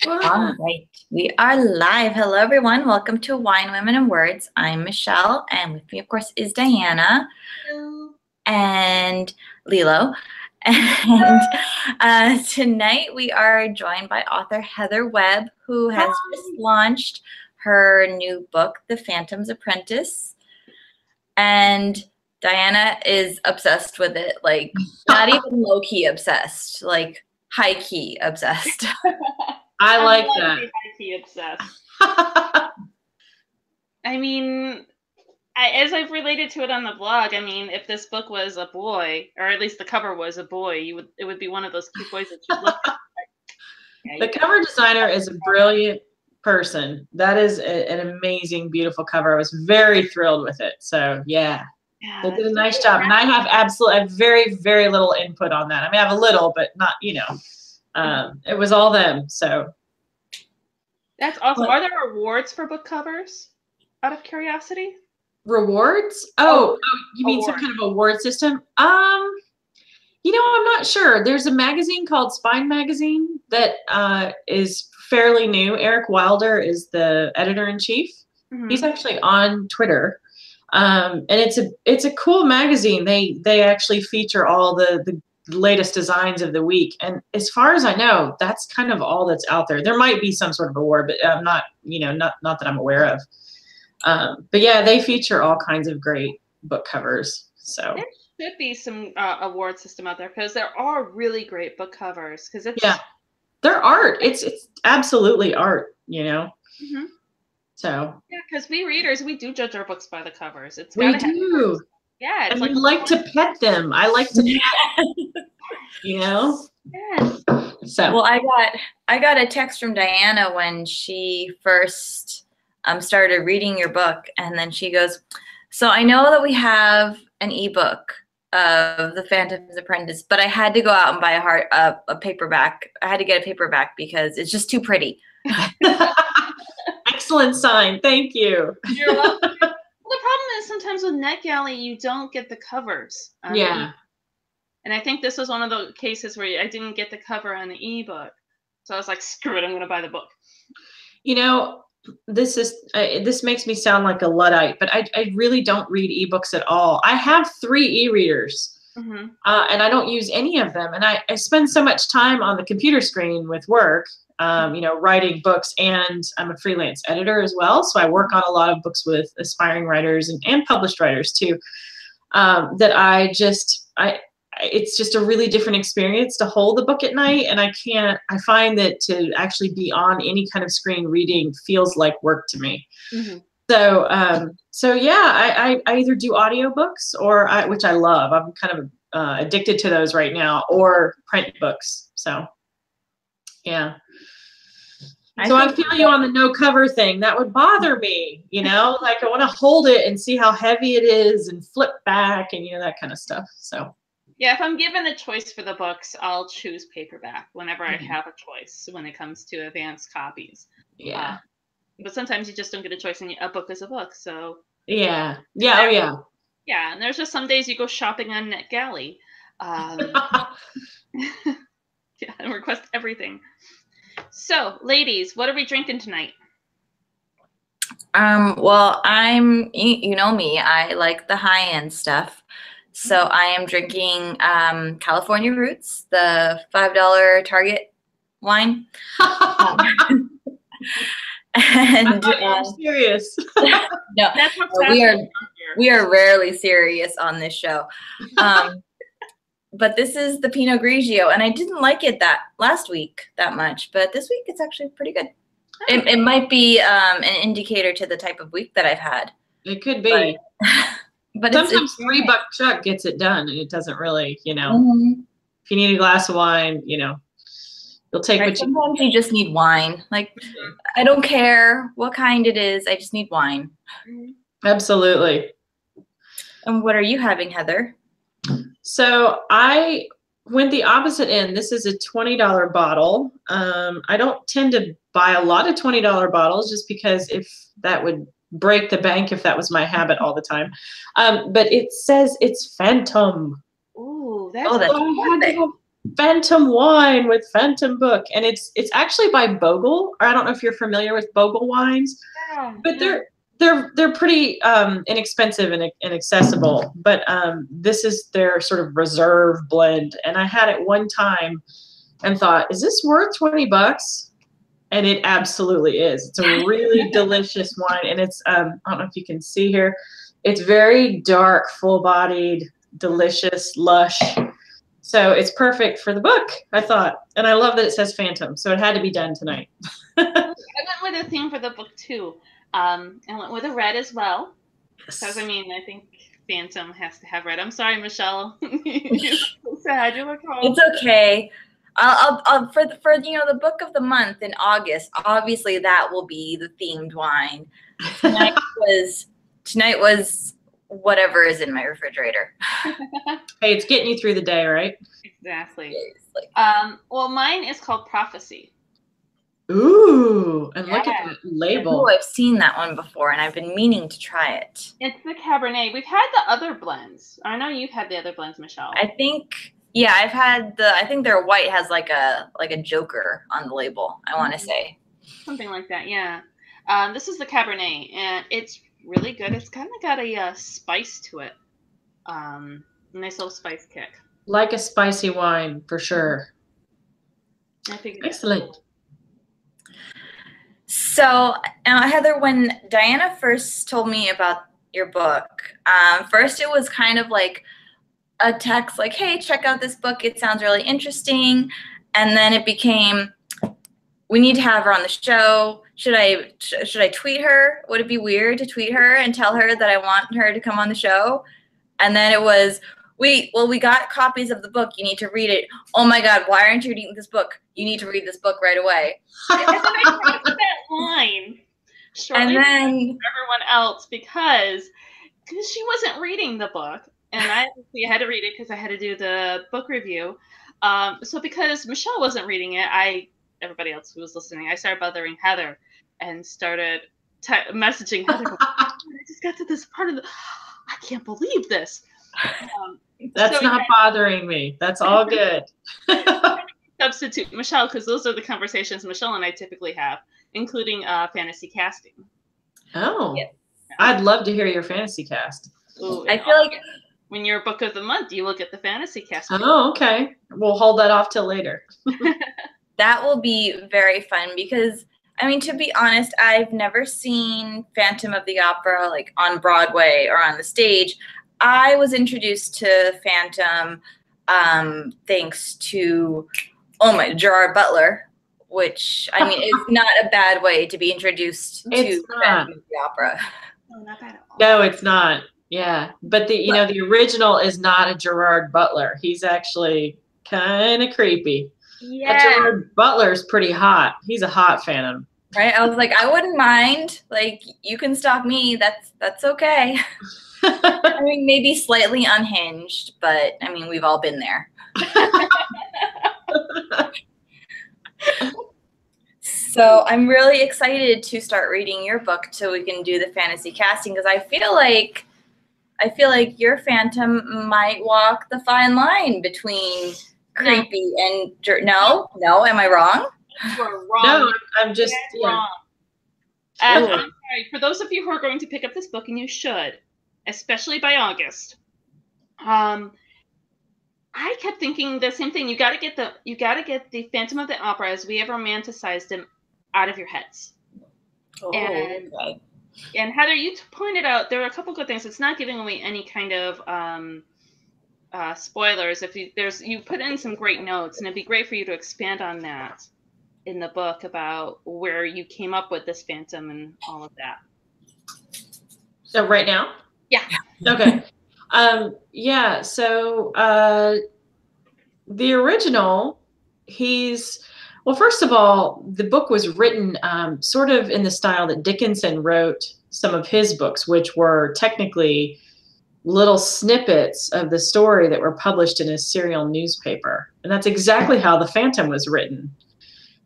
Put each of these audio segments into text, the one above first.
All right, we are live. Hello, everyone. Welcome to Wine, Women, and Words. I'm Michelle, and with me, of course, is Diana. Hello. And Lilo. And tonight we are joined by author Heather Webb, who has just launched her new book, The Phantom's Apprentice. And Diana is obsessed with it, like not even low-key obsessed, like high-key obsessed. I like that. High-key obsessed. I mean, as I've related to it on the blog, I mean, if this book was a boy, or at least the cover was a boy, it would be one of those cute boys that you look at. The cover designer is a brilliant person. That is an amazing, beautiful cover. I was very thrilled with it. So yeah, they did a nice job. And I have very, very little input on that. I mean, I have a little, but not, it was all them. So that's awesome. Are there awards for book covers? Out of curiosity. Rewards? Oh, you mean some kind of award system? I'm not sure. There's a magazine called Spine Magazine that is fairly new. Eric Wilder is the editor-in-chief. Mm-hmm. He's actually on Twitter. And it's a cool magazine. They actually feature all the latest designs of the week. And as far as I know, that's kind of all that's out there. There might be some sort of award, but I'm not that I'm aware of. But yeah, they feature all kinds of great book covers. So there should be some award system out there because there are really great book covers. Because they're art. It's absolutely art. Mm-hmm. So yeah, because we readers, we do judge our books by the covers. We do. Yeah, it's and we like to pet them. I like to pet. Yes. So well, I got a text from Diana when she first started reading your book, and then she goes, so I know that we have an ebook of The Phantom's Apprentice, but I had to go out and buy a paperback. I had to get a paperback because it's just too pretty. Excellent sign. Thank you. You're welcome. Well, the problem is sometimes with NetGalley, you don't get the covers. Yeah. And I think this was one of the cases where I didn't get the cover on the ebook. So I was like, screw it, I'm going to buy the book. This makes me sound like a Luddite, but I really don't read ebooks at all. I have 3 e-readers, mm-hmm. And I don't use any of them. And I spend so much time on the computer screen with work, writing books, and I'm a freelance editor as well. So I work on a lot of books with aspiring writers and published writers too, it's just a really different experience to hold the book at night. And I find that to actually be on any kind of screen reading feels like work to me. Mm-hmm. So yeah, I either do audiobooks which I love. I'm kind of addicted to those right now, or print books. So yeah. So I feel you on the no cover thing. That would bother me, like I want to hold it and see how heavy it is and flip back and, that kind of stuff. So. Yeah, if I'm given a choice for the books, I'll choose paperback whenever I have a choice when it comes to advanced copies. Yeah. But sometimes you just don't get a choice, and a book is a book. So. Yeah. Yeah. Oh, yeah. Yeah, and there's just some days you go shopping on NetGalley. Yeah, and request everything. So, ladies, what are we drinking tonight? Well, you know me, I like the high-end stuff. So I am drinking California Roots, the $5 Target wine. And I'm serious. No, we are rarely serious on this show. But this is the Pinot Grigio, and I didn't like it last week that much, but this week it's actually pretty good. It might be an indicator to the type of week that I've had. It could be. But sometimes $3 Chuck gets it done, and it doesn't really, Mm-hmm. If you need a glass of wine, you'll take what you. Sometimes you just need wine. Like, I don't care what kind it is. I just need wine. Absolutely. And what are you having, Heather? So I went the opposite end. This is a $20 bottle. I don't tend to buy a lot of $20 bottles just because if that would break the bank if that was my habit all the time. But it says it's Phantom. Ooh, that's Phantom Wine with Phantom Book, and it's actually by Bogle. Or I don't know if you're familiar with Bogle wines, but they're pretty inexpensive and accessible. But this is their sort of reserve blend, and I had it one time and thought, is this worth $20? And it absolutely is. It's a really delicious wine, and it's I don't know if you can see here. It's very dark, full-bodied, delicious, lush. So it's perfect for the book, I thought. And I love that it says Phantom, so it had to be done tonight. I went with a theme for the book too. I went with a red as well. Because I mean, I think Phantom has to have red. I'm sorry, Michelle. You're so sad. You look home. It's okay. I'll for the book of the month in August. Obviously, that will be the themed wine. Tonight was whatever is in my refrigerator. Hey, it's getting you through the day, right? Exactly. Well, mine is called Prophecy. Ooh, and look at that label. Oh, I've seen that one before, and I've been meaning to try it. It's the Cabernet. We've had the other blends. I know you've had the other blends, Michelle. I think, yeah, I've had I think their white has like a Joker on the label, I want to say. Something like that, yeah. This is the Cabernet, and it's really good. It's kind of got a spice to it. Nice little spice kick. Like a spicy wine, for sure. Excellent. So, Heather, when Diana first told me about your book, first it was kind of like a text like, hey, check out this book. It sounds really interesting. And then it became, we need to have her on the show. Should I tweet her? Would it be weird to tweet her and tell her that I want her to come on the show? And then it was, we got copies of the book. You need to read it. Oh my God, why aren't you reading this book? You need to read this book right away. And then I crossed that line shortly before everyone else because she wasn't reading the book. And I had to read it because I had to do the book review. So because Michelle wasn't reading it, everybody else who was listening, I started bothering Heather and started messaging Heather. I just got to this part of I can't believe this. That's not bothering me. That's all good. Substitute Michelle, because those are the conversations Michelle and I typically have, including fantasy casting. Oh, yeah. I'd love to hear your fantasy cast. Ooh, I feel like when you're book of the month, you will get the fantasy cast. Oh, okay. We'll hold that off till later. That will be very fun because, I mean, to be honest, I've never seen Phantom of the Opera like on Broadway or on the stage. I was introduced to Phantom thanks to, Gerard Butler, which, I mean, is not a bad way to be introduced to Phantom of the Opera. No, not bad at all. No, it's not. Yeah. But the original is not a Gerard Butler. He's actually kind of creepy. Yeah. Gerard Butler's pretty hot. He's a hot Phantom. Right? I was like, I wouldn't mind. Like, you can stalk me. That's okay. I mean, maybe slightly unhinged, but I mean, we've all been there. So I'm really excited to start reading your book so we can do the fantasy casting because I feel like your Phantom might walk the fine line between creepy and no, am I wrong? You are wrong. No, I'm just wrong. I'm sorry. For those of you who are going to pick up this book, and you should, especially by August, I kept thinking the same thing. You got to get the Phantom of the Opera as we have romanticized him out of your heads. Oh, and okay. And Heather, you pointed out there were a couple good things. It's not giving away any kind of spoilers. If you put in some great notes, and it'd be great for you to expand on that in the book about where you came up with this Phantom and all of that. So right now? Yeah. Okay. Yeah. So the original, well, first of all, the book was written sort of in the style that Dickinson wrote some of his books, which were technically little snippets of the story that were published in a serial newspaper. And that's exactly how The Phantom was written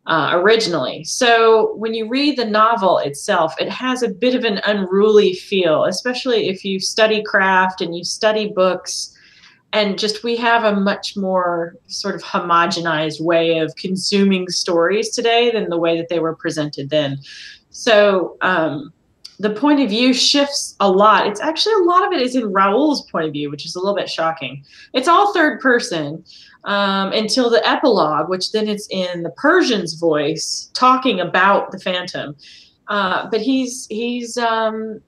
originally. So when you read the novel itself, it has a bit of an unruly feel, especially if you study craft and you study books and just we have a much more sort of homogenized way of consuming stories today than the way that they were presented then. So the point of view shifts a lot. It's actually, a lot of it is in Raoul's point of view, which is a little bit shocking. It's all third person until the epilogue, which then it's in the Persian's voice talking about the Phantom. But he's a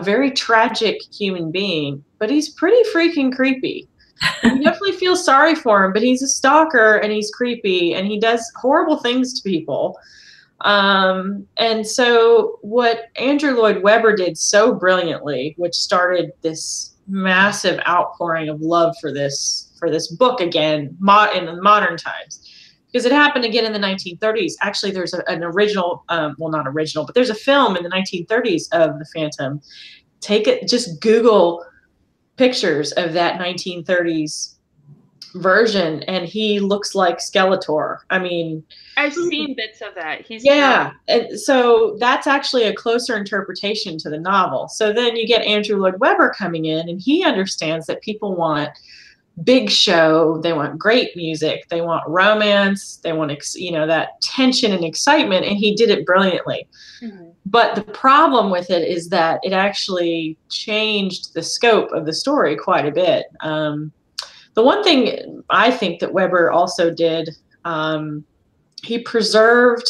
very tragic human being, but he's pretty freaking creepy. You definitely feel sorry for him, but he's a stalker and he's creepy and he does horrible things to people. And so what Andrew Lloyd Webber did so brilliantly, which started this massive outpouring of love for this book again in the modern times, because it happened again in the 1930s. Actually, there's an original, well, not original, but there's a film in the 1930s of the Phantom. Just Google pictures of that 1930s version, and he looks like Skeletor. I mean, I've seen bits of that. And so that's actually a closer interpretation to the novel. So then you get Andrew Lloyd Webber coming in, and he understands that people want big show, they want great music, they want romance, they want that tension and excitement, and he did it brilliantly. Mm-hmm. But the problem with it is that it actually changed the scope of the story quite a bit. The one thing I think that Webber also did, he preserved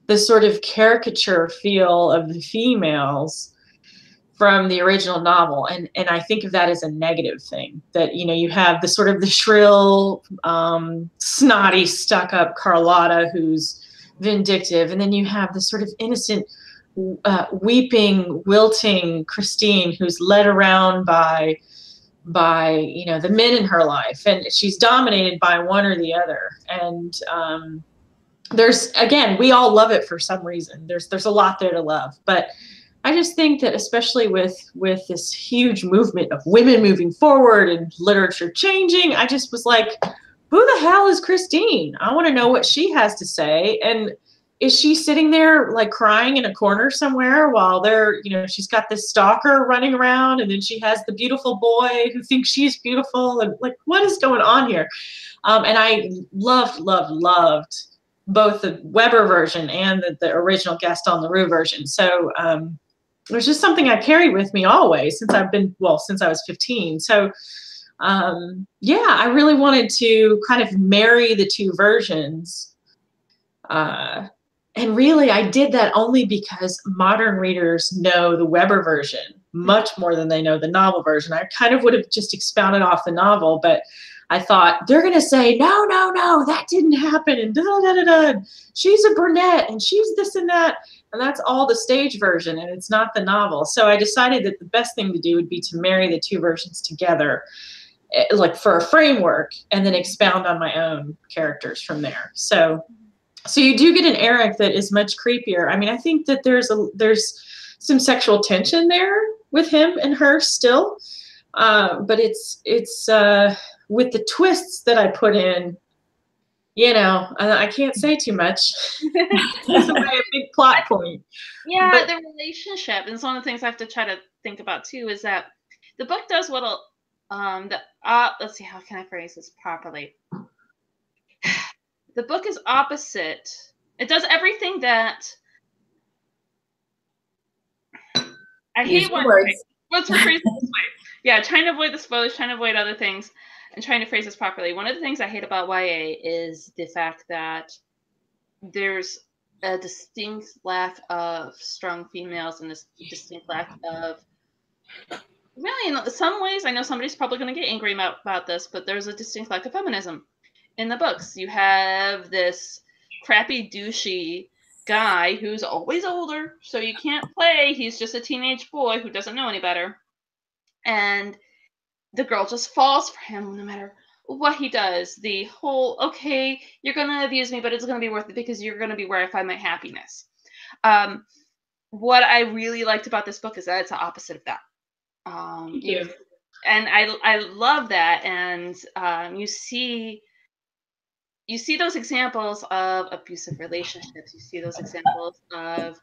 the sort of caricature feel of the females from the original novel, and I think of that as a negative thing. That you have the sort of the shrill, snotty, stuck-up Carlotta who's vindictive, and then you have the sort of innocent, weeping, wilting Christine who's led around by the men in her life, and she's dominated by one or the other. And there's, again, we all love it for some reason. There's a lot there to love, but I just think that especially with this huge movement of women moving forward and literature changing, I just was like, who the hell is Christine? I want to know what she has to say. And is she sitting there like crying in a corner somewhere while she's got this stalker running around, and then she has the beautiful boy who thinks she's beautiful, and like, what is going on here? And I loved both the Webber version and the original Gaston Leroux version. So it was just something I carried with me always since I was 15. So I really wanted to kind of marry the two versions. And really, I did that only because modern readers know the Webber version much more than they know the novel version. I kind of would have just expounded off the novel, but I thought, they're going to say, no, that didn't happen, and da-da-da-da-da. She's a brunette, and she's this and that, and that's all the stage version, and it's not the novel. So I decided that the best thing to do would be to marry the two versions together, like for a framework, and then expound on my own characters from there. So you do get an Eric that is much creepier. I mean, I think that there's some sexual tension there with him and her still, but it's with the twists that I put in, I can't say too much. It's a big plot point. Yeah, but the relationship, and it's one of the things I have to try to think about too, is that the book does what let's see, how can I phrase this properly? The book is opposite. It does everything that I hate words. Let's rephrase it this way. Yeah, trying to avoid the spoilers, trying to avoid other things, and trying to phrase this properly. One of the things I hate about YA is the fact that there's a distinct lack of strong females and this distinct lack of, really, in some ways, I know somebody's probably going to get angry about this, but there's a distinct lack of feminism in the books. You have this crappy, douchey guy who's always older, so you can't play. He's just a teenage boy who doesn't know any better. And the girl just falls for him no matter what he does. The whole, okay, you're going to abuse me, but it's going to be worth it because you're going to be where I find my happiness. What I really liked about this book is that it's the opposite of that. And I love that. And you see those examples of abusive relationships. You see those examples of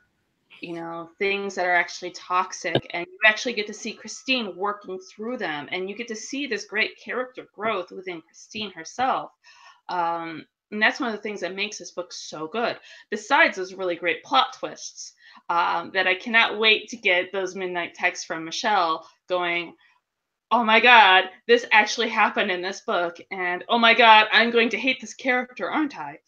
you know, things that are actually toxic, and you actually get to see Christine working through them, and you get to see this great character growth within Christine herself. And that's one of the things that makes this book so good, besides those really great plot twists, that I cannot wait to get those midnight texts from Michelle going, oh my God, this actually happened in this book, and oh my God, I'm going to hate this character, aren't I?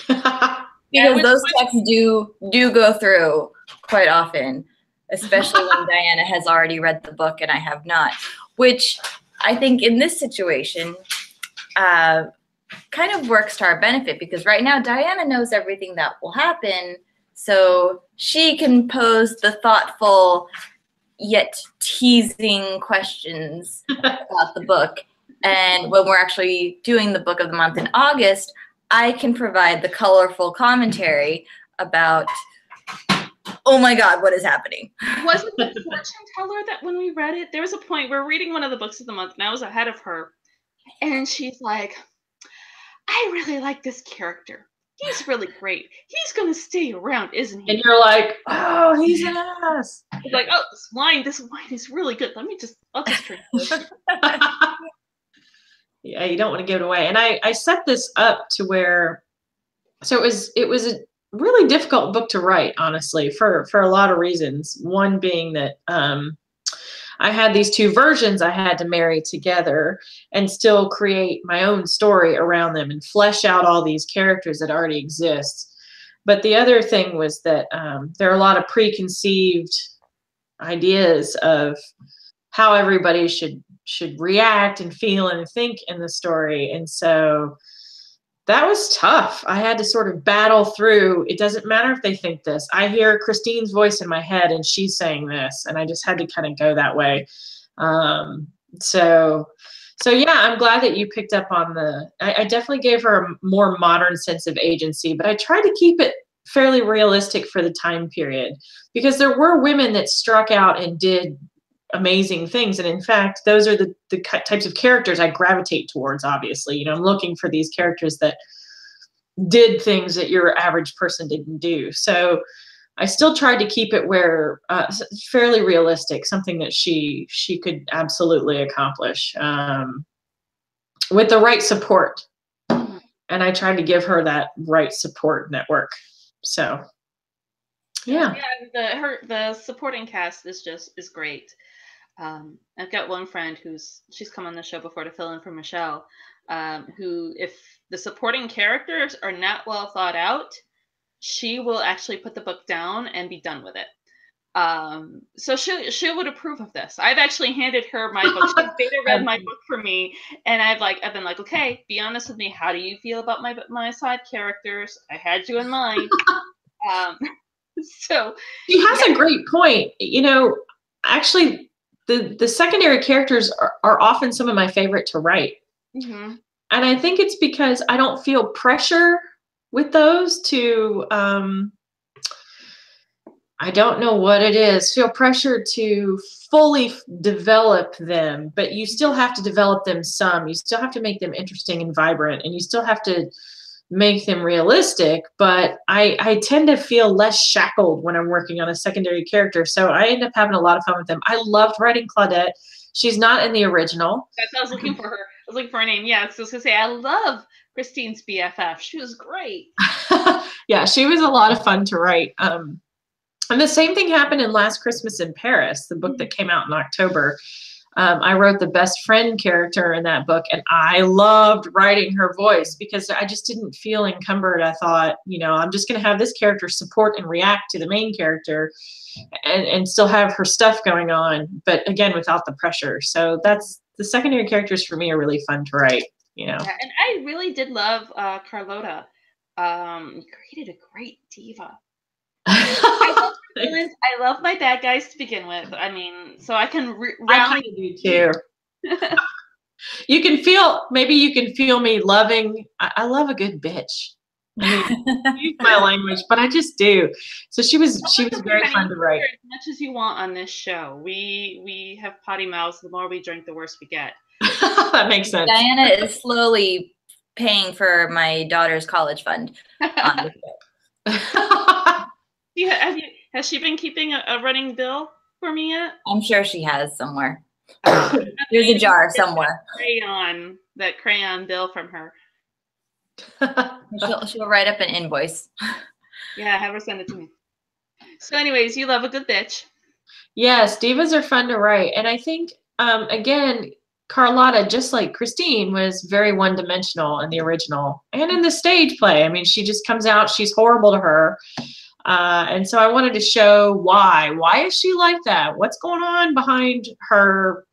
Because those texts do go through quite often, especially when Diana has already read the book and I have not, which I think in this situation kind of works to our benefit, because right now Diana knows everything that will happen, so she can pose the thoughtful yet teasing questions about the book. And when we're actually doing the book of the month in August, I can provide the colorful commentary about, oh my God, what is happening? Wasn't it Fortune Teller that when we read it, there was a point, we're reading one of the books of the month, and I was ahead of her, and she's like, I really like this character. He's really great. He's going to stay around, isn't he? And you're like, oh, he's an ass. It's like, oh, this wine is really good. I'll just drink this. Yeah, you don't want to give it away. And I set this up to where, so it was a really difficult book to write, honestly, for a lot of reasons. One being that I had these two versions I had to marry together and still create my own story around them and flesh out all these characters that already exist. But the other thing was that there are a lot of preconceived ideas of how everybody should react and feel and think in the story. And so that was tough. I had to sort of battle through, it doesn't matter if they think this. I hear Christine's voice in my head and she's saying this, and I just had to kind of go that way. So yeah, I'm glad that you picked up on I definitely gave her a more modern sense of agency, but I tried to keep it fairly realistic for the time period, because there were women that struck out and did amazing things. And in fact, those are the types of characters I gravitate towards, obviously. You know, I'm looking for these characters that did things that your average person didn't do. So I still tried to keep it where fairly realistic, something that she could absolutely accomplish with the right support. And I tried to give her that right support network. So yeah. The supporting cast is great. I've got one friend she's come on the show before to fill in for Michelle, who, if the supporting characters are not well thought out, she will actually put the book down and be done with it. So she would approve of this. I've actually handed her my book. She's beta read my book for me, and I've been like, okay, be honest with me. How do you feel about my side characters? I had you in mind. So she has a great point. You know, actually, the secondary characters are often some of my favorite to write. Mm-hmm. And I think it's because I don't feel pressure with those to, I don't know what it is, feel pressure to fully develop them, but you still have to develop them some. You still have to make them interesting and vibrant, and you still have to make them realistic, but I tend to feel less shackled when I'm working on a secondary character. So I end up having a lot of fun with them. I loved writing Claudette. She's not in the original. That's what I was looking for her. I was looking for her name. Yeah, so I was going to say, I love Christine's BFF. She was great. Yeah, she was a lot of fun to write. And the same thing happened in Last Christmas in Paris, the book that came out in October. I wrote the best friend character in that book, and I loved writing her voice because I just didn't feel encumbered. I thought, you know, I'm just going to have this character support and react to the main character and still have her stuff going on, but again, without the pressure. So that's, the secondary characters for me are really fun to write, you know. Yeah, and I really did love Carlotta. You created a great diva. I love villains. I love my bad guys to begin with. I mean, so I can I kind of do too. You can feel me loving. I love a good bitch. I mean, use my language, but I just do. So she was very fun to write. As much as you want on this show. We have potty mouths. The more we drink, the worse we get. That makes sense. Diana is slowly paying for my daughter's college fund. Has she been keeping a running bill for me yet? I'm sure she has somewhere. There's a jar somewhere. That crayon bill from her. She'll write up an invoice. Yeah, have her send it to me. So anyways, you love a good bitch. Yes, divas are fun to write. And I think, again, Carlotta, just like Christine, was very one-dimensional in the original and in the stage play. I mean, she just comes out, she's horrible to her. And so I wanted to show why. Why is she like that? What's going on behind her,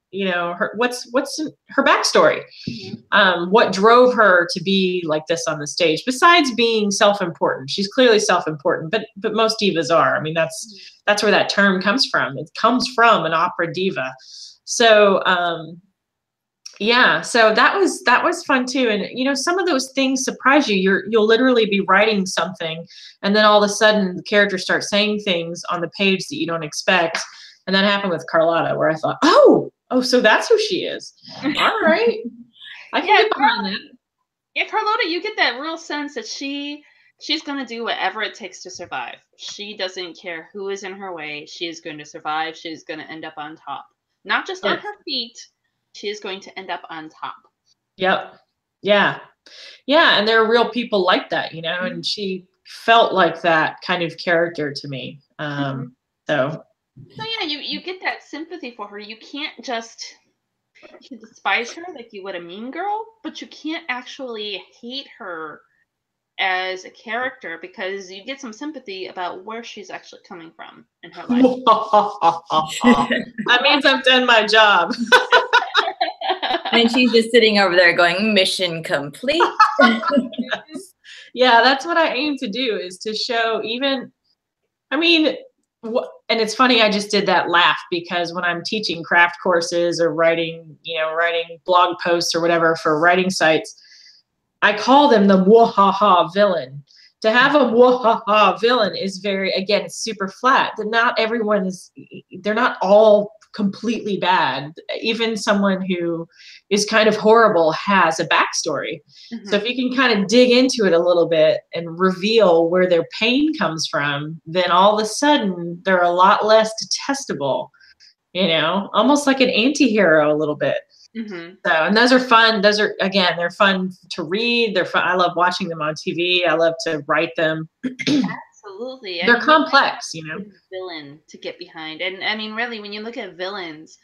what's her backstory? What drove her to be like this on the stage, besides being self-important? She's clearly self-important, but most divas are. I mean, that's where that term comes from. It comes from an opera diva. So yeah, so that was fun too. And some of those things surprise you. You'll literally be writing something, and then all of a sudden the character starts saying things on the page that you don't expect. And that happened with Carlotta, where I thought, oh, so that's who she is. All right. I can get behind that. Yeah, Carlotta, you get that real sense that she's going to do whatever it takes to survive. She doesn't care who is in her way. She is going to survive. She's going to end up on top. Not just on her feet. She is going to end up on top. Yep. Yeah. Yeah, and there are real people like that, and she felt like that kind of character to me. So yeah, you get that sympathy for her. You can't just despise her like you would a mean girl, but you can't actually hate her as a character because you get some sympathy about where she's actually coming from in her life. That means I've done my job. And she's just sitting over there going, mission complete. Yeah, that's what I aim to do, is to show and it's funny, I just did that laugh because when I'm teaching craft courses or writing blog posts or whatever for writing sites, I call them the mwahaha villain. To have a mwahaha villain is it's super flat. Not everyone they're not all completely bad. Even someone who is kind of horrible has a backstory. So if you can kind of dig into it a little bit and reveal where their pain comes from, then all of a sudden they're a lot less detestable, almost like an anti-hero a little bit. So, and those are fun. They're fun to read. They're fun. I love watching them on TV. I love to write them. Absolutely. They're complex, Villain to get behind. And I mean, really, when you look at villains,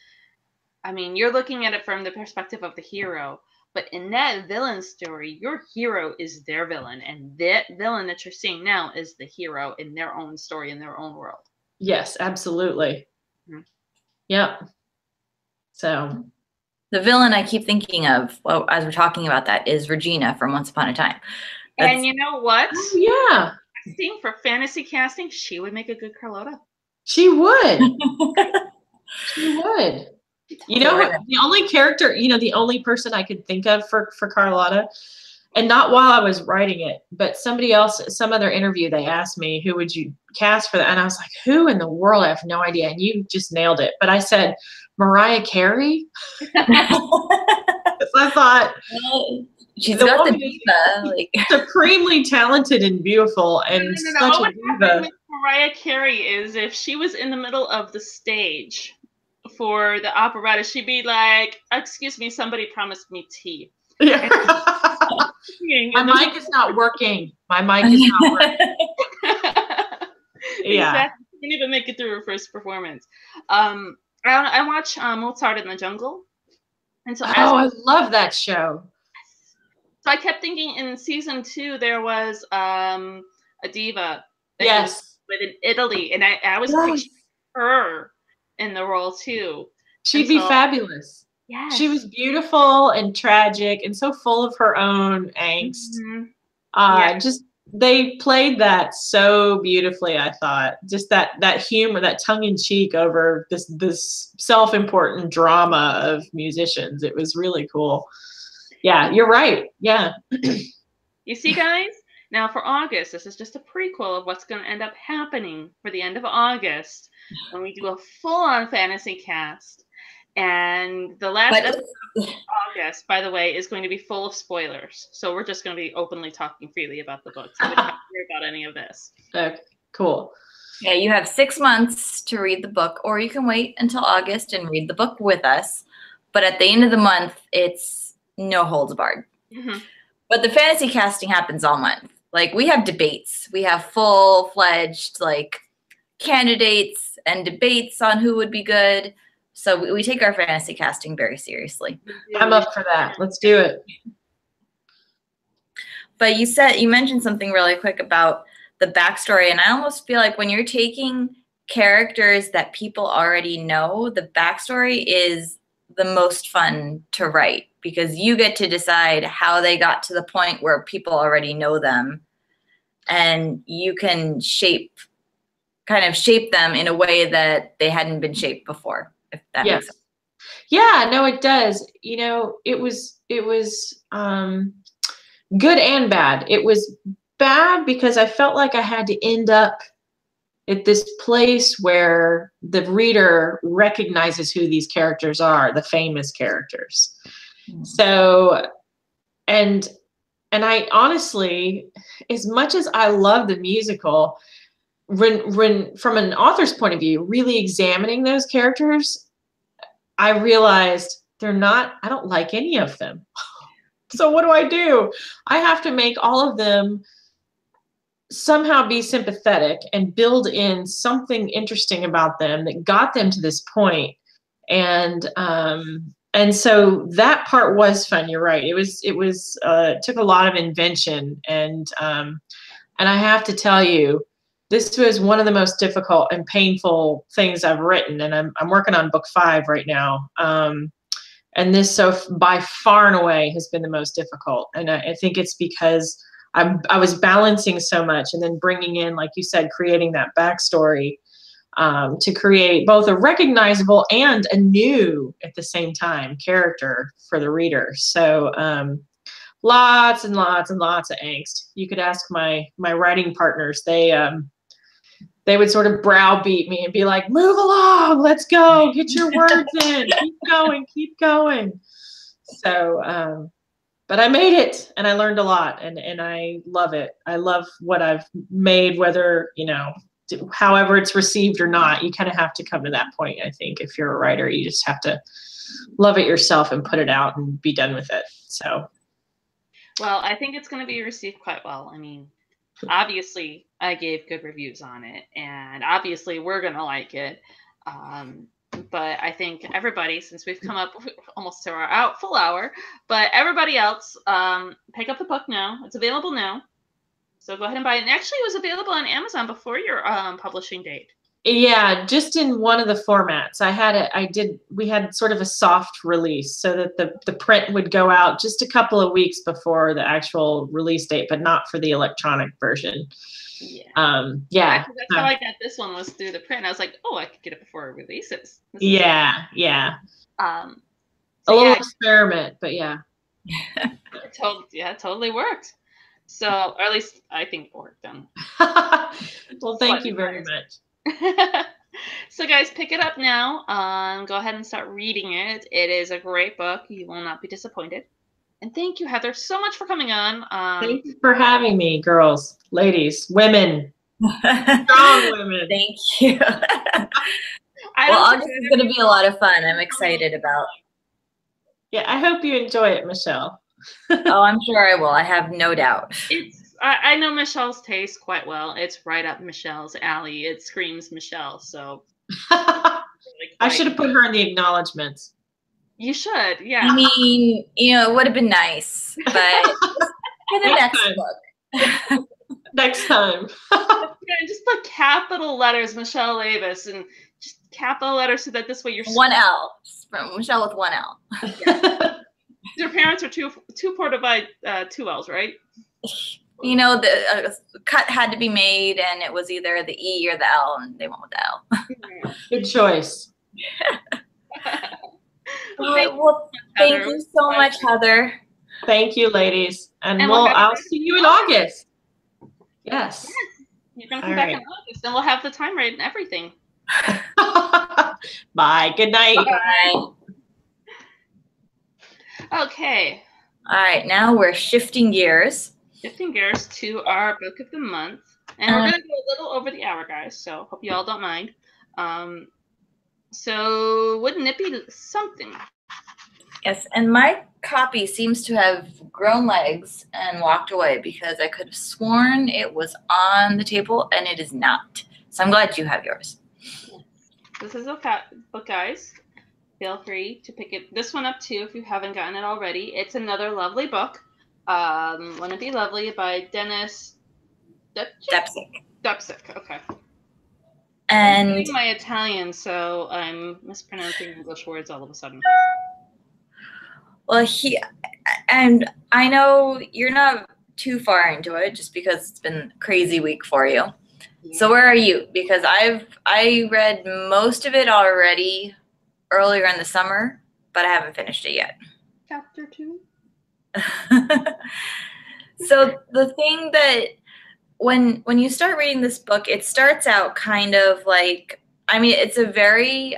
I mean, you're looking at it from the perspective of the hero. But in that villain story, your hero is their villain. And that villain that you're seeing now is the hero in their own story, in their own world. Yes, absolutely. Yep. So the villain I keep thinking of, as we're talking about that, is Regina from Once Upon a Time. And you know what? Oh, yeah. I think for fantasy casting, she would make a good Carlotta. She would. She would. The only character, the only person I could think of for Carlotta, and not while I was writing it, but somebody else, some other interview, they asked me, who would you cast for that? And I was like, who in the world? I have no idea. And you just nailed it. But I said, Mariah Carey. I thought, she's got the diva, supremely talented and beautiful, and such a diva. With Mariah Carey is if she was in the middle of the stage for the operetta, she'd be like, "Excuse me, somebody promised me tea." Yeah. My mic is not working. My mic is not working. Yeah. Exactly. She didn't even make it through her first performance. I watch Mozart in the Jungle. And so I love that show. So I kept thinking in season 2 there was a diva that yes was in Italy, and I was picturing her in the role too. She'd be fabulous. Yes. She was beautiful and tragic and so full of her own angst. Just they played that so beautifully, I thought. Just that humor, that tongue-in-cheek over this self-important drama of musicians. It was really cool. Yeah, you're right. Yeah. You see, guys? Now for August, this is just a prequel of what's going to end up happening for the end of August when we do a full-on fantasy cast. And the last episode of August, by the way, is going to be full of spoilers. So we're just going to be openly talking freely about the book. So we don't have to worry about any of this. Okay, cool. Yeah, you have 6 months to read the book, or you can wait until August and read the book with us. But at the end of the month, it's no holds barred. Mm-hmm. But the fantasy casting happens all month. Like, we have debates. We have full-fledged, like, candidates and debates on who would be good. So we take our fantasy casting very seriously. I'm up for that. Let's do it. But you mentioned something really quick about the backstory, and I almost feel like when you're taking characters that people already know, the backstory is the most fun to write because you get to decide how they got to the point where people already know them, and you can kind of shape them in a way that they hadn't been shaped before, if that makes sense. Yeah, no, it does. You know, it was good and bad. It was bad because I felt like I had to end up at this place where the reader recognizes who these characters are, the famous characters. Mm-hmm. So, and I honestly, as much as I love the musical, when from an author's point of view, really examining those characters, I realized I don't like any of them. So what do? I have to make all of them somehow be sympathetic and build in something interesting about them that got them to this point. And so that part was fun. You're right. It took a lot of invention. And I have to tell you, this was one of the most difficult and painful things I've written. And I'm working on book 5 right now. And this, so by far and away, has been the most difficult. And I think it's because I was balancing so much and then bringing in, like you said, creating that backstory to create both a recognizable and a new, at the same time, character for the reader. So lots and lots and lots of angst. You could ask my writing partners. They would sort of browbeat me and be like, move along, let's go, get your words in, keep going. So, but I made it and I learned a lot and I love it. I love what I've made, whether, however it's received or not. You kind of have to come to that point, I think. If you're a writer, you just have to love it yourself and put it out and be done with it. So. Well, I think it's going to be received quite well. I mean, obviously I gave good reviews on it and obviously we're going to like it. But I think everybody, since we've come up almost to our full hour, but everybody else, pick up the book now. It's available now. So go ahead and buy it. And actually it was available on Amazon before your publishing date. Yeah, just in one of the formats. We had sort of a soft release so that the print would go out just a couple of weeks before the actual release date, but not for the electronic version. Yeah. That's how I got this one, was through the print. I was like, oh, I could get it before it releases. Yeah. A little experiment, but yeah. It totally worked. So, or at least I think it worked. Well, thank you very much. So guys, pick it up now. Go ahead and start reading it. It is a great book. You will not be disappointed. And thank you, Heather, so much for coming on. Thank you for having me, girls, ladies, women, strong women. Thank you. August is going to be a lot of fun. I'm excited about. Yeah, I hope you enjoy it, Michelle. Oh, I'm sure I will. I have no doubt. I know Michelle's taste quite well. It's right up Michelle's alley. It screams Michelle. So I should have put her in the acknowledgments. You should, yeah. I mean, it would have been nice, but for the next book. Next time. Just put capital letters, Michelle Davis, and just capital letters so that this way you're one L. Michelle with one L. Yeah. Your parents are too poor to buy 2 L's, right? The cut had to be made, and it was either the E or the L, and they went with the L. Good choice. Well, thank you so much, Heather. Thank you, ladies. And I'll see you in August. Yes. You're going to come back in August, and we'll have the time right and everything. Bye. Good night. Bye. Okay. All right. Now we're shifting gears. Shifting gears to our book of the month. And we're going to go a little over the hour, guys, so hope you all don't mind. So wouldn't it be something? Yes, and my copy seems to have grown legs and walked away because I could have sworn it was on the table, and it is not. So I'm glad you have yours. This is a book, guys. Feel free to pick this one up too if you haven't gotten it already. It's another lovely book. Wouldn't It Be Lovely by Dennis Depcik. Okay. And I'm my Italian, so I'm mispronouncing English words all of a sudden. Well, and I know you're not too far into it just because it's been a crazy week for you. Yeah. So where are you? Because I read most of it already earlier in the summer, but I haven't finished it yet. Chapter 2. So the thing that when you start reading this book, it starts out kind of like, I mean, it's a very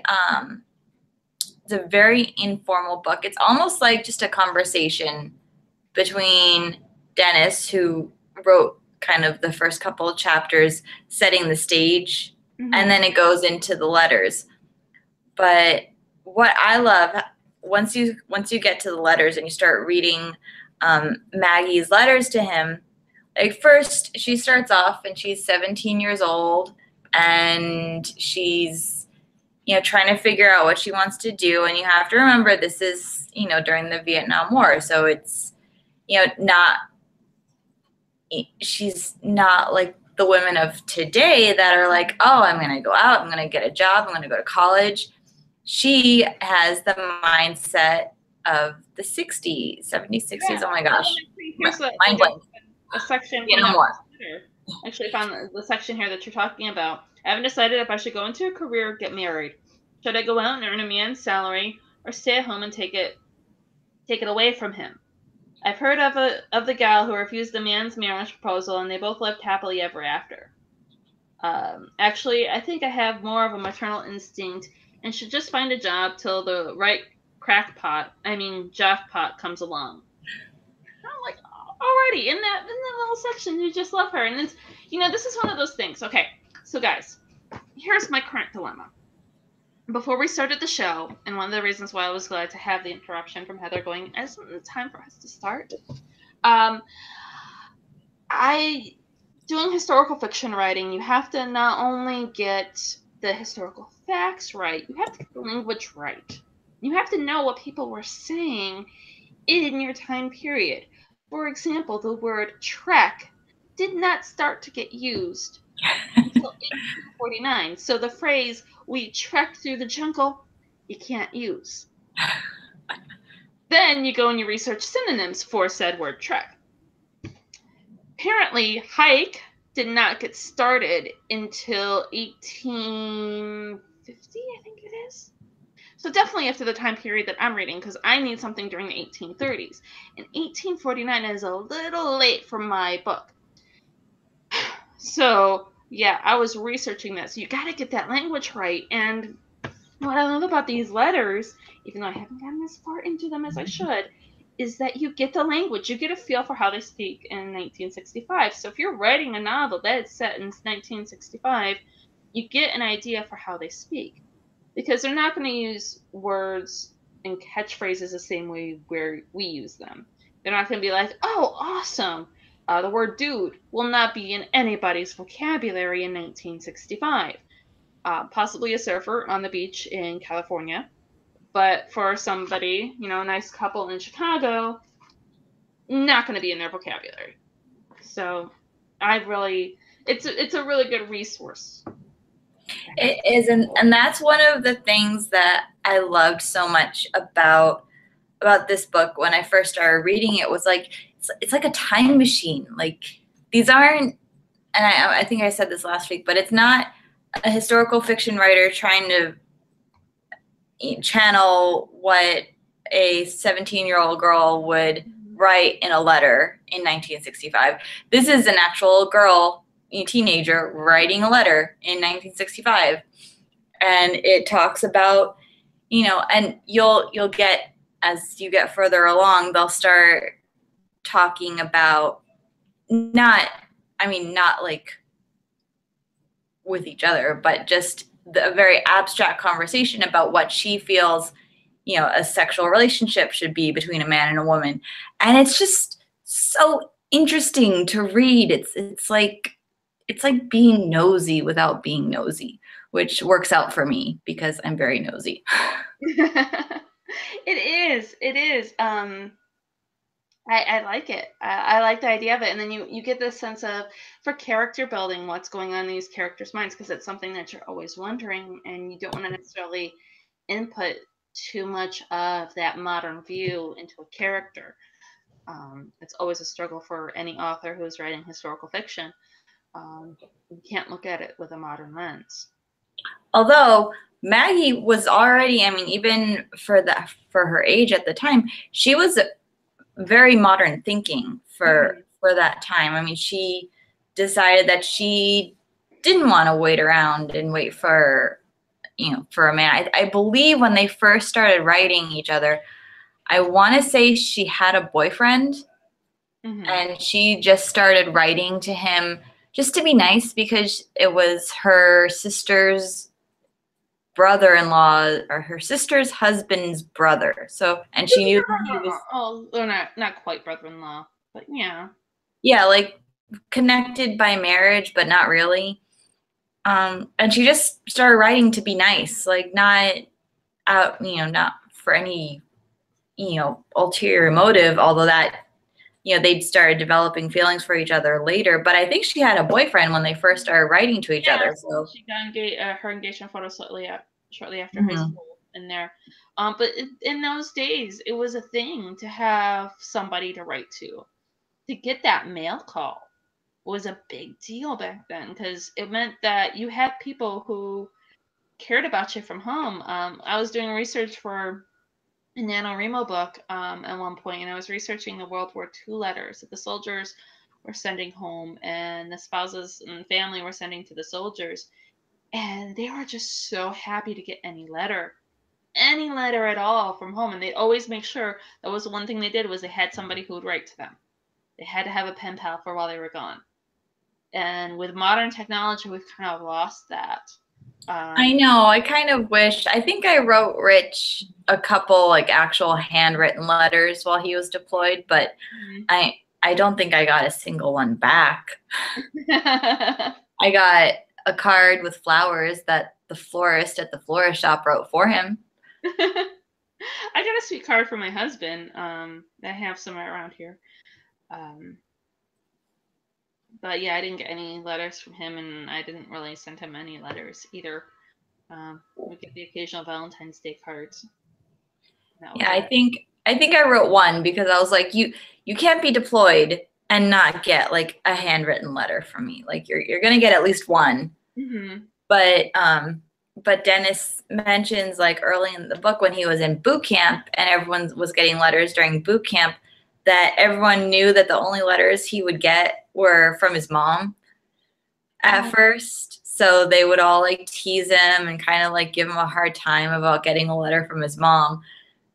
informal book. It's almost like just a conversation between Dennis, who wrote kind of the first couple of chapters, setting the stage, and then it goes into the letters. But what I love, once you get to the letters and you start reading Maggie's letters to him, like first she starts off and she's 17 years old and she's, trying to figure out what she wants to do. And you have to remember this is, during the Vietnam War. So it's, she's not like the women of today that are like, oh, I'm going to go out, I'm going to get a job, I'm going to go to college. She has the mindset of the 60s, 70s, 60s. Yeah. Oh my gosh. Mind blank. A section. Actually, I found the section here that you're talking about. I haven't decided if I should go into a career or get married. Should I go out and earn a man's salary or stay at home and take it away from him? I've heard of the gal who refused the man's marriage proposal and they both lived happily ever after. Actually, I think I have more of a maternal instinct and should just find a job till the right jackpot comes along. I'm like, already in that little section, you just love her. And it's, this is one of those things. Okay, so guys, here's my current dilemma. Before we started the show, and one of the reasons why I was glad to have the interruption from Heather going, isn't it time for us to start? Doing historical fiction writing, you have to not only get the historical facts right, you have to get the language right. You have to know what people were saying in your time period. For example, the word trek did not start to get used until 1849. So the phrase, we trekked through the jungle, you can't use. Then you go and you research synonyms for said word trek. Apparently, hike did not get started until 1850, I think it is. So definitely after the time period that I'm reading, because I need something during the 1830s. And 1849 is a little late for my book. So, yeah, I was researching that. So you got to get that language right. And what I love about these letters, even though I haven't gotten as far into them as I should, is that you get the language. You get a feel for how they speak in 1965. So if you're writing a novel that is set in 1965, you get an idea for how they speak. Because they're not going to use words and catchphrases the same way where we use them. They're not going to be like, oh, awesome. The word dude will not be in anybody's vocabulary in 1965. Possibly a surfer on the beach in California. But for somebody, a nice couple in Chicago, not going to be in their vocabulary. So it's a really good resource. It is, and that's one of the things that I loved so much about this book when I first started reading it, was like it's like a time machine. Like these aren't, and I think I said this last week, but it's not a historical fiction writer trying to channel what a 17-year-old girl would write in a letter in 1965. This is an actual girl, a teenager, writing a letter in 1965, and it talks about, and you'll get, as you get further along, they'll start talking about not like with each other, but just a very abstract conversation about what she feels, you know, a sexual relationship should be between a man and a woman. And it's just so interesting to read. It's like being nosy without being nosy, which works out for me because I'm very nosy. It is. It is. I like it. I like the idea of it. And then you get this sense of, for character building, what's going on in these characters' minds, because it's something that you're always wondering, and you don't want to necessarily input too much of that modern view into a character. It's always a struggle for any author who's writing historical fiction. You can't look at it with a modern lens. Although Maggie was already, I mean, even for her age at the time, she was very modern thinking for that time. I mean, she decided that she didn't want to wait around and wait for, you know, for a man. I believe when they first started writing each other, I want to say she had a boyfriend, and she just started writing to him just to be nice because it was her sister's brother-in-law, or her sister's husband's brother. So, and she knew that he was, oh, they're not quite brother-in-law, but yeah, like connected by marriage, but not really. And she just started writing to be nice, like not out, you know, not for any, you know, ulterior motive, although that, you know, they'd started developing feelings for each other later. But I think she had a boyfriend when they first started writing to each other. So she got her engagement photo shortly after high school in there. But in those days, it was a thing to have somebody to write to. To get that mail call was a big deal back then, because it meant that you had people who cared about you from home. I was doing research for a NaNoWriMo book at one point, and I was researching the World War II letters that the soldiers were sending home, and the spouses and family were sending to the soldiers. And they were just so happy to get any letter at all from home. And they'd always make sure that was the one thing they did, was they had somebody who would write to them. They had to have a pen pal for while they were gone. And with modern technology, we've kind of lost that. I know. I kind of wish. I think I wrote Rich a couple like actual handwritten letters while he was deployed, but I don't think I got a single one back. I got a card with flowers that the florist at the florist shop wrote for him. I got a sweet card from my husband that I have somewhere around here. But yeah, I didn't get any letters from him, and I didn't really send him any letters either. We get the occasional Valentine's Day cards. Yeah, I think I wrote one because I was like, you can't be deployed and not get like a handwritten letter from me. Like you're gonna get at least one. But Dennis mentions like early in the book when he was in boot camp and everyone was getting letters during boot camp, that everyone knew that the only letters he would get were from his mom at first. So they would all like tease him and kind of like give him a hard time about getting a letter from his mom.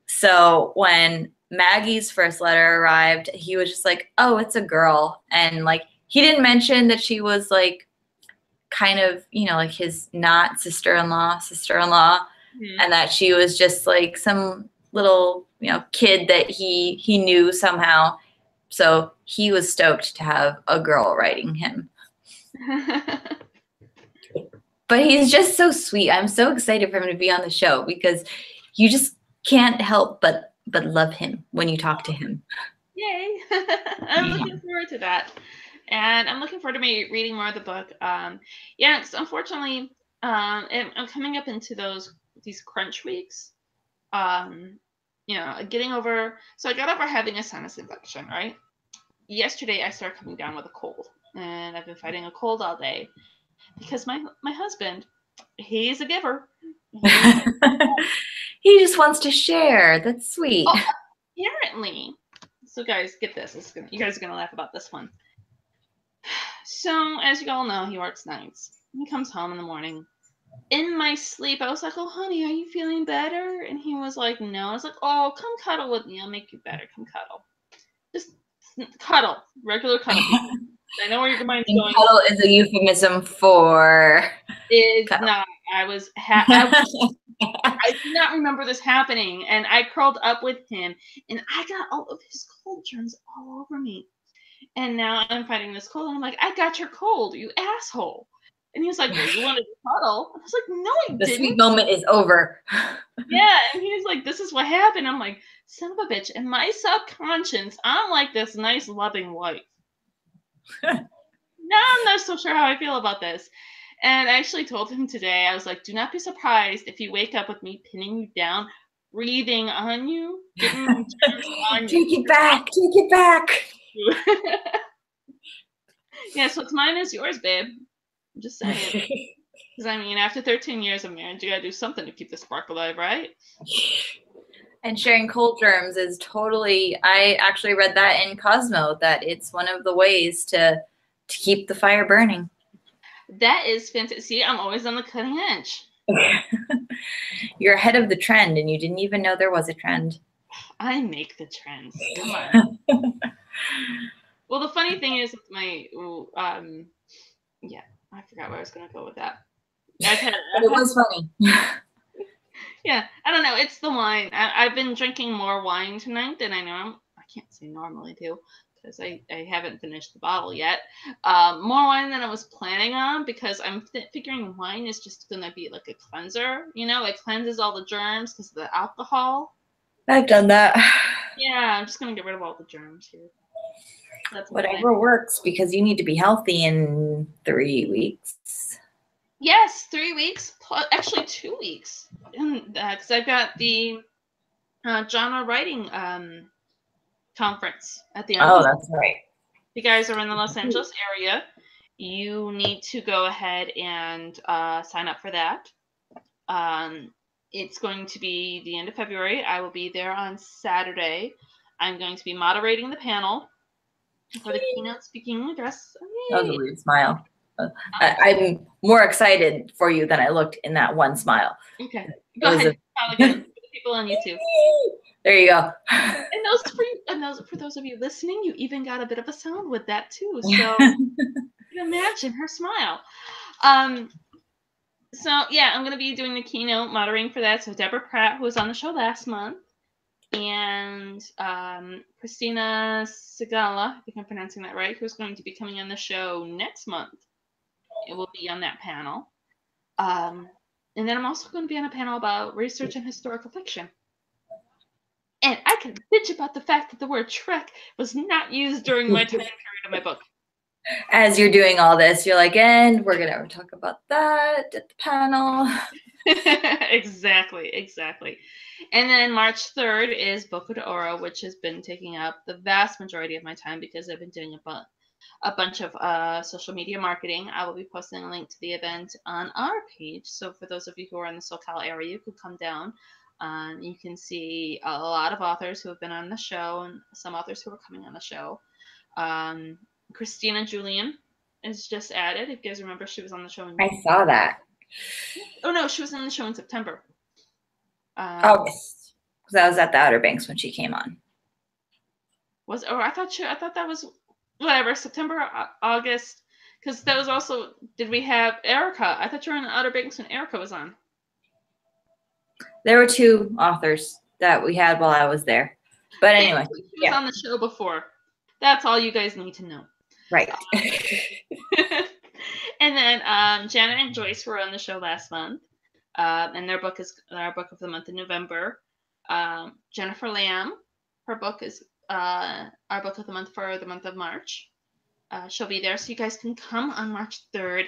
So when Maggie's first letter arrived, he was just like, oh, it's a girl. And like, he didn't mention that she was like kind of, you know, like his not sister-in-law, and that she was just like some little, you know, kid that he knew somehow. So he was stoked to have a girl writing him. But he's just so sweet. I'm so excited for him to be on the show because you just can't help but love him when you talk to him. Yay! I'm looking forward to that. And I'm looking forward to me reading more of the book. Yeah, because unfortunately, I'm coming up into these crunch weeks. You know, getting over. So I got over having a sinus infection, right? Yesterday, I started coming down with a cold, and I've been fighting a cold all day because my husband, he's a giver. He just wants to share. That's sweet. Oh, apparently. So guys, get this. You guys are gonna laugh about this one. So, as you all know, he works nights. He comes home in the morning. In my sleep, I was like, oh, honey, are you feeling better? And he was like, no. I was like, oh, come cuddle with me. I'll make you better. Come cuddle. Just cuddle. Regular cuddle. I know where your mind's going. Cuddle is a euphemism for. It's not. I do not remember this happening, and I curled up with him, and I got all of his cold germs all over me. And now I'm fighting this cold, and I'm like, I got your cold, you asshole. And he was like, well, you wanted to cuddle. I was like, no, I The didn't. sweet moment is over. Yeah, and he was like, this is what happened. I'm like, son of a bitch. In my subconscious, I'm like this nice, loving wife. Now I'm not so sure how I feel about this. And I actually told him today, I was like, do not be surprised if you wake up with me pinning you down, breathing on you, getting my germs on you. Take it back. Take it back. Yeah, so it's mine is yours, babe. I'm just saying. Because, I mean, after 13 years of marriage, you got to do something to keep the spark alive, right? And sharing cold germs is totally, I actually read that in Cosmo, that it's one of the ways to keep the fire burning. That is fantastic. See, I'm always on the cutting edge. You're ahead of the trend, and you didn't even know there was a trend. I make the trends. Come on. Well, the funny thing is, my yeah, I forgot where I was going to go with that. But it was funny. Yeah, I don't know. It's the wine. I've been drinking more wine tonight than I can't say normally do, because I haven't finished the bottle yet. More wine than I was planning on, because I'm figuring wine is just going to be like a cleanser. You know, it cleanses all the germs because of the alcohol. I've done that. Yeah, I'm just going to get rid of all the germs here. That's whatever works, because you need to be healthy in 3 weeks. Yes, 3 weeks. Actually, 2 weeks. Because I've got the genre writing conference at the end. Oh, that's right. If you guys are in the Los Angeles area, you need to go ahead and sign up for that. It's going to be the end of February. I will be there on Saturday. I'm going to be moderating the panel for the keynote speaking address. That was a weird smile. I'm more excited for you than I looked in that one smile. Okay, go ahead. Again, people on YouTube. There you go. And for those of you listening, you even got a bit of a sound with that too. So you can imagine her smile. So yeah, I'm going to be doing the keynote moderating for that. So Deborah Pratt, who was on the show last month, and Christina Segala, I think I'm pronouncing that right, who's going to be coming on the show next month. It will be on that panel. And then I'm also going to be on a panel about research and historical fiction. And I can bitch about the fact that the word Trek was not used during my time period of my book. As you're doing all this, you're like, and we're going to talk about that at the panel. Exactly. And then March 3rd is Boca de Oro, which has been taking up the vast majority of my time because I've been doing a bunch of social media marketing. I will be posting a link to the event on our page. So for those of you who are in the SoCal area, you could come down. You can see a lot of authors who have been on the show and some authors who are coming on the show. Christina Julian is just added. If you guys remember, she was on the show. I saw that. Oh, no, she was on the show in September. August. Because I was at the Outer Banks when she came on. I thought that was whatever, September, August. Because that was also, did we have Erica? I thought you were on the Outer Banks when Erica was on. There were 2 authors that we had while I was there. But anyway. She was on the show before. That's all you guys need to know. Right. And then Janet and Joyce were on the show last month. And their book is our book of the month in November. Jennifer Lamb, her book is our book of the month for the month of March. She'll be there, so you guys can come on March 3rd,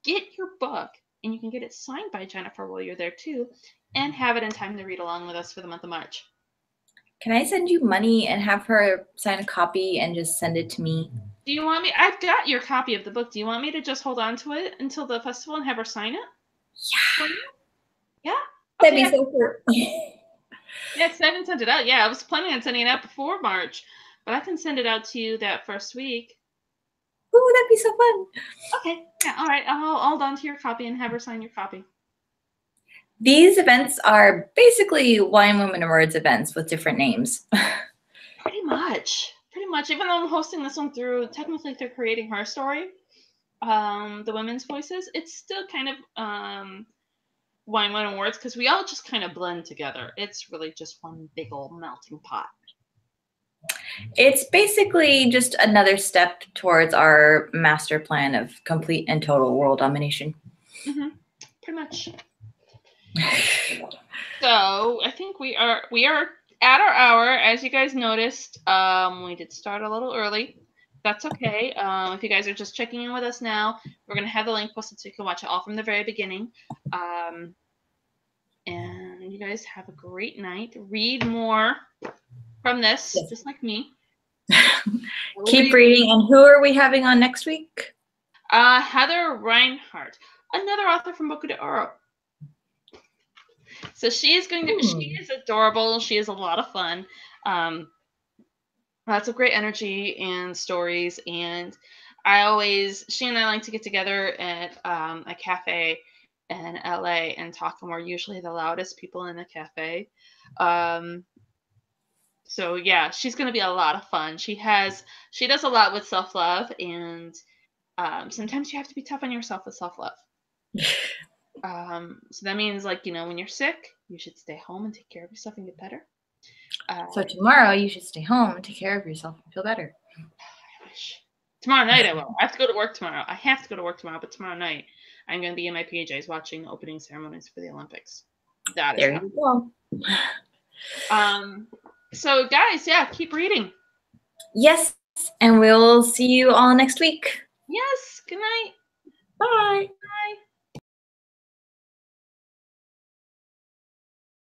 get your book, and you can get it signed by Jennifer while you're there too, and have it in time to read along with us for the month of March. Can I send you money and have her sign a copy and just send it to me? Do you want me? I've got your copy of the book. Do you want me to just hold on to it until the festival and have her sign it? Yeah. Yeah? Okay. That'd be so cool. Yeah, because I haven't sent it out. Yeah, I was planning on sending it out before March, but I can send it out to you that first week. Ooh, that'd be so fun. Okay. Yeah, all right. I'll hold on to your copy and have her sign your copy. These events are basically Wine Women and Words events with different names. Pretty much. pretty much, even though I'm hosting this one through Creating Her Story, the women's voices, it's still kind of Wine Awards because we all just kind of blend together. It's really just one big old melting pot. It's basically just another step towards our master plan of complete and total world domination. Mm-hmm. Pretty much. So I think we are at our hour. As you guys noticed, we did start a little early. That's okay. If you guys are just checking in with us now, we're going to have the link posted so you can watch it all from the very beginning. And you guys have a great night. Read more from this, just like me. Keep reading. And who are we having on next week? Heather Reinhardt, another author from Boku de Oro. So she is she is adorable. She is a lot of fun. Lots of great energy and stories. And she and I like to get together at a cafe in LA and talk, and we're usually the loudest people in the cafe. So yeah, she's going to be a lot of fun. She does a lot with self-love, and sometimes you have to be tough on yourself with self-love. So that means, like, when you're sick, you should stay home and take care of yourself and get better. So tomorrow you should stay home and take care of yourself and feel better. I wish. Tomorrow night I will. I have to go to work tomorrow. But tomorrow night I'm going to be in my PJs watching the opening ceremonies for the Olympics. There you go. So guys, yeah, keep reading. Yes, and we'll see you all next week. Yes, good night. Bye.